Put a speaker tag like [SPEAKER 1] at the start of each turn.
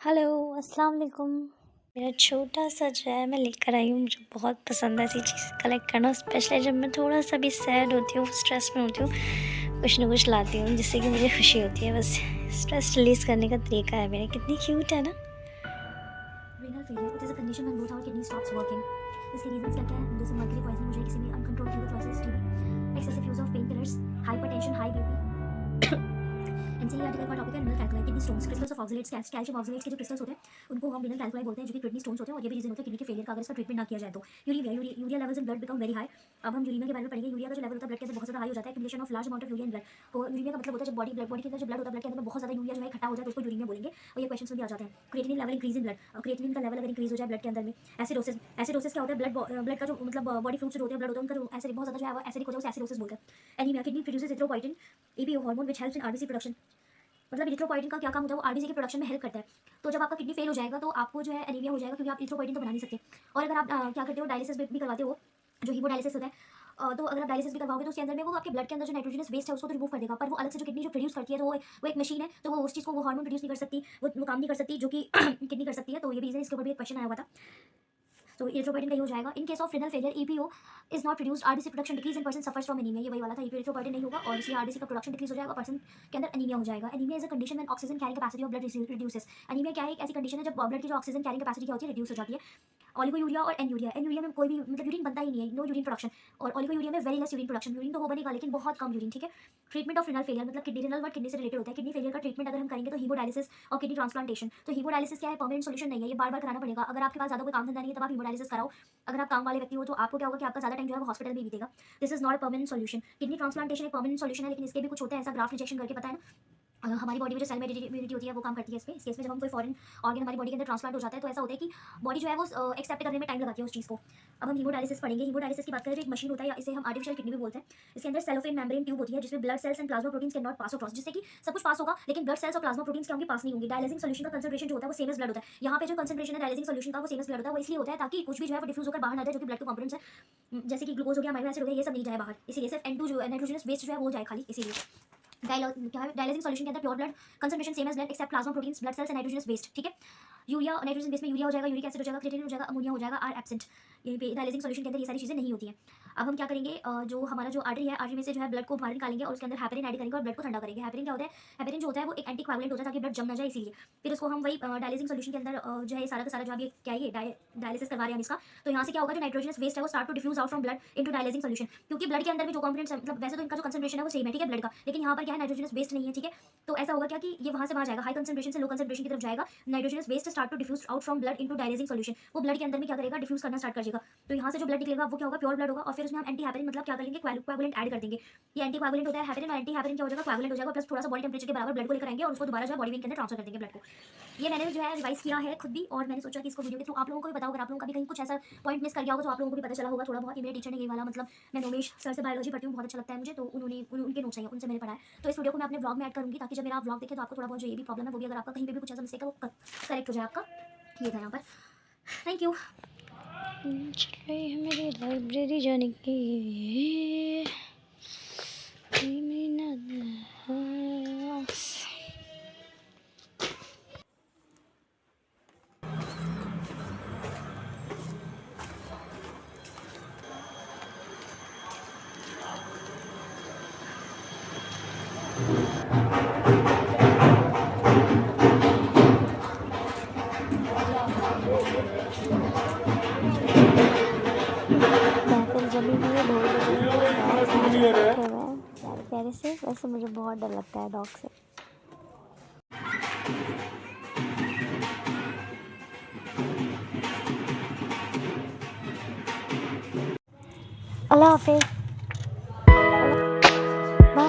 [SPEAKER 1] Hello, अस्सलाम वालेकुम। मेरा छोटा सा जो है मैं लेकर आई हूँ, मुझे बहुत पसंद है ऐसी चीज़ कलेक्ट करना, स्पेशली जब मैं थोड़ा सा भी सैड होती हूँ, स्ट्रेस में होती हूँ, कुछ ना कुछ लाती हूँ जिससे कि मुझे खुशी होती है। बस स्ट्रेस रिलीज़ करने का तरीका है मेरा। कितनी क्यूट है ना।
[SPEAKER 2] Renal failure, it is a condition when both our kidneys stops working. इसके रीजंस क्या क्या है? जैसे मर्करी पॉइजनिंग हो जाए किसी भी uncontrolled uric process, TB, excessive use of pain killers, hypertension, high BP. NCERT का टॉपिक है renal कैल्कुलाई, kidney stones, crystals of oxalates, calcium oxalates के जो क्रिस्टल्स होते हैं उनको हम रीनल कैल्कुलाई बोलते हैं, जो कि किडनी स्टोन्स होते हैं, और ये भी रीजन होता है किडनी के फेलियर का अगर इसका ट्रीटमेंट ना किया जाए तो। Urea levels in blood become very high. अब हम यूरिया के बारे में पढ़ेंगे। यूरिया का जो लेवल होता है ब्लड के अंदर बहुत ज्यादा हाई हो जाता है, accumulation of large amount of urea in blood. तो यूरिया का मतलब होता है जब बॉडी के अंदर जो ब्लड होता है, ब्लड के अंदर में बहुत ज्यादा यूरिया जो है इकट्ठा हो जाए तो उसको यूरिया बोलेंगे, और ये क्वेश्चन में भी आ जाते हैं। Creatinine level increase in blood, creatinine का लेवल अगर इंक्रीज हो जाए ब्लड के अंदर में। एसिडोसिस क्या होता है? ब्लड का जो मतलब बॉडी फ्लूइड्स जो होते हैं, ब्लड होता है उनका जो एसिड बहुत ज्यादा जो है वो एसिडिक हो जाए उसे एसिडोसिस बोलते हैं। Anaemia, kidney produces erythropoietin, APO hormone which helps in RBC production. मतलब इरिथ्रोपोइटिन का क्या काम होता है? वो आरबीसी के प्रोडक्शन में हेल्प करता है। तो जब आपका किडनी फेल हो जाएगा तो आपको जो है एनीमिया हो जाएगा, क्योंकि आप इरिथ्रोपोइटिन तो बना नहीं सकते। और अगर आप क्या करते हो, डायलिसिस भी करवाते हो, जो हीमोडायलिसिस होता है, तो अगर आप डायलिसिस भी करवाओगे तो उसके अंदर में वो आपके ब्लड के अंदर जो नाइट्रोजनस वेस्ट है उसको तो रिमूव कर देगा, पर वो अलग से जो किडनी जो प्रोड्यूस करती है, तो वो एक मशीन है, तो वो उस चीज़ को वो हार्मोन प्रोड्यूस नहीं कर सकती, वो काम नहीं कर सकती जो कि किडनी कर सकती है। तो ये भी रीजन, इसके ऊपर भी एक क्वेश्चन आया हुआ था। तो इरिथ्रोपोइटिन का ही हो जाएगा। In case of renal failure, EPO is not produced, RBC production decrease in person suffers from anaemia. ये वही वाला था, इरिथ्रोपोइटिन नहीं होगा और इसलिए आरबीसी का प्रोडक्शन डिक्रीज हो जाएगा, पर्सन के अंदर एनीमिया हो जाएगा। Anaemia is a condition when oxygen carrying capacity of blood reduces. Anaemia क्या है? एक ऐसी कंडीशन है जब ब्लड की जो ऑक्सीजन कैरिंग कैपेसिटी क्या होती है, रिड्यूस हो जाती है। ऑलिगोयूरिया और एनयूरिया, एनयूरिया में कोई भी मतलब यूरिन बनता ही नहीं है, नो यूरिन प्रोडक्शन। और ऑलिगोयूरिया में very less urine production, urine तो हो बनेगा लेकिन बहुत कम यूरिन, ठीक है। ट्रीटमेंट ऑफ रिनल फेलियर मतलब किडनी, रिनल वर्ड किडनी से रिलेटेड होता है। किडनी फेलियर का ट्रीटमेंट अगर हम करेंगे तो हीमोडायलिसिस और किडनी ट्रांसप्लांटेशन। तो हीमोडायलिसिस क्या है? परमानेंट सोल्यूशन नहीं है, ये बार बार कराना पड़ेगा। अगर आपके पास ज्यादा कोई काम धंधा नहीं है तब आप हीमोडायलिसिस कराओ। अगर आप काम वाले व्यक्ति हो तो आपको क्या होगा कि आपका ज्यादा टाइम जो है वो हॉस्पिटल में ही बीतेगा। This is not a permanent solution. Kidney transplantation एक परमानेंट सोल्यूशन है, लेकिन इसके भी कुछ होते हैं, ऐसा ग्राफ्ट रिजेक्शन करके, पता है ना। हमारी बॉडी में जो सेल इम्यूनिटी होती है वो काम करती है इसमें। इस केस में जब हम कोई फॉरेन ऑर्गन हमारी बॉडी के अंदर ट्रांसप्लांट हो जाता है तो ऐसा होता है कि बॉडी जो है वो एक्सेप्ट करने में टाइम लगाती है उस चीज़ को। अब हम हीमोडायलिसिस पढ़ेंगे। हीमोडायलिसिस की बात करें तो एक मशीन होता है, या इसे हम आर्टिफिशियल किडनी भी बोलते हैं। इसके अंदर सेलोफेन मेम्ब्रेन ट्यूब होती है जिसमें blood cells and plasma proteins can not pass across, जिससे कि सब कुछ पास होगा लेकिन ब्लड सेल्स और प्लाज्मा प्रोटीन्स क्या होंगे? पास नहीं होंगे। डायलिसिंग सोल्यूशन का कंसंट्रेशन जो होता है वो सेम एज ब्लड होता है। यहाँ पे जो कंसंट्रेशन है डायलिसिंग सोल्यूशन का वो सेम एज ब्लड होता है। वो इसलिए होता है ताकि कुछ भी जो है वो डिफ्यूज होकर बाहर ना जाए, जो कि ब्लड के कंपोनेंट्स है, जैसे कि ग्लूकोज हो गया, अमीनो एसिड हो गया, ये सब नहीं जाए बाहर। इसीलिए सिर्फ N2 जो है नाइट्रोजनस वेस्ट जो है वो जाए खाली, इसीलिए। डायलिसिंग सॉल्यूशन के अंदर pure blood concentration same as blood except plasma proteins, blood cells and nitrogenous waste, ठीक है। यूरिया और नाइट्रोजन बेस में यूरिया हो जाएगा, यूरिक एसिड हो जाएगा, क्रिएटिनिन हो जाएगा, अमोनिया हो जाएगा, आर एब्सेंट। यहीं पे डायलिसिंग सॉल्यूशन के अंदर ये सारी चीजें नहीं होती हैं। अब हम क्या करेंगे, जो हमारा जो आर्टरी है, आर्टरी में से जो है ब्लड को बाहर निकालेंगे और उसके अंदर हेपेरिन ऐड करेंगे और ब्लड को ठंडा करेंगे। हेपेरिन क्या होता है? हेपेरिन जो होता है वो एक एंटीकोएगुलेंट होता है ताकि ब्लड जम ना जाए, इसीलिए। फिर उसको हम वही डायलिसिंग सॉल्यूशन के अंदर जो है सारा का सारा जो आप ये क्या है, डायलिसिस करवा रहे हैं हम इसका, तो यहाँ से क्या होगा, जो नाइट्रोजनस वेस्ट है वो start to diffuse out from blood into dialysing solution. क्योंकि ब्लड के अंदर में जो कंपोनेंट्स मतलब वैसे तो इनका जो कंसंट्रेशन है वो सेम है, ठीक है, ब्लड का, लेकिन यहाँ पर क्या है, नाइट्रोजनस वेस्ट नहीं है, ठीक है। तो ऐसा होगा क्या कि ये वहां से वहां जाएगा, हाई कंसंट्रेशन से लो कंसंट्रेशन की तरफ जाएगा। Nitrogenous waste start to diffuse out from blood into dialysing solution. वो ब्लड के अंदर में क्या करेगा, डिफ्यूज करना स्टार्ट कर देगा। तो यहाँ से जो ब्लड निकलेगा वो क्या होगा, प्योर ब्लड होगा। और फिर उसमें हम एंटी हेपेरिन मतलब क्या करेंगे, कोएगुलेंट ऐड कर देंगे। ये एंटी कोएगुलेंट होता है हेपेरिन, और एंटी हेपेरिन क्या हो जाएगा, कोएगुलेंट हो जाएगा, प्लस थोड़ा सा बॉडी टेंपरेचर के बराबर ब्लड को लेकर आएंगे और उसको दोबारा जो है बॉडी वेन के अंदर ट्रांसफर कर देंगे ब्लड को। ये मैंने जो है रिवाइज किया है खुद भी, और मैंने सोचा कि इसको वीडियो के थ्रू आप लोगों को भी बताओ। अगर आप लोगों का भी कहीं कुछ ऐसा पॉइंट मिस कर गया होगा तो आप लोगों को भी पता चला होगा थोड़ा बहुत। ये मेरे टीचर ने ये वाला मतलब, मैं नोमेश सर से बायोलॉजी पढ़ती हूँ, बहुत अच्छा लगता है मुझे, तो उनके नोट्स चाहिए, उनसे मैंने पढ़ा है। तो इस वीडियो को मैं अपने ब्लॉग में ऐड करूँगी ताकि जब मेरा ब्लॉग देखे तो आपको थोड़ा बहुत जो ये भी प्रॉब्लम है वो भी, अगर आपका कहीं पे भी कुछ ऐसा मिस्टेक है वो करेक्ट हो जाए आपका। ये था यहाँ पर। Thank you.
[SPEAKER 1] चल रही है मेरी लाइब्रेरी जाने की। महफिल जमी हुई है, ढोल बज रहे हैं, डॉग्स यहाँ पे बैठे हुए हैं प्यारे प्यारे से। वैसे मुझे बहुत डर लगता है डॉग से। अल्लाह हाफिज़।